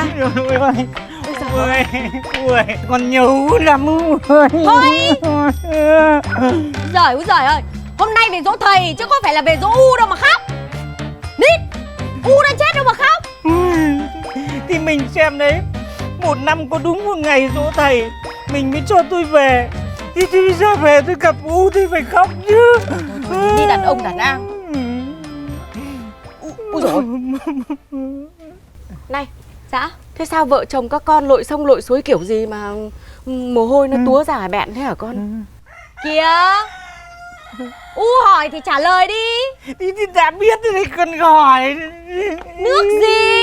à? Ôi ơi, ôi, ôi, con nhớ lắm ơi. Thôi. Giời ơi giời ơi, hôm nay về dỗ thầy chứ không phải là về dỗ U đâu mà khóc. Nít, U đã chết đâu mà khóc. Thì mình xem đấy, một năm có đúng một ngày dỗ thầy mình mới cho tôi về. Thì bây giờ về tôi gặp U thì phải khóc chứ. Thôi, đi đàn ông đàn an. Úi dồi ôi. Này, Dã, thế sao vợ chồng các con lội sông lội suối kiểu gì mà mồ hôi nó túa ra bẹn thế hả con? Kìa, U hỏi thì trả lời đi. Thì đã biết rồi còn hỏi. Nước gì?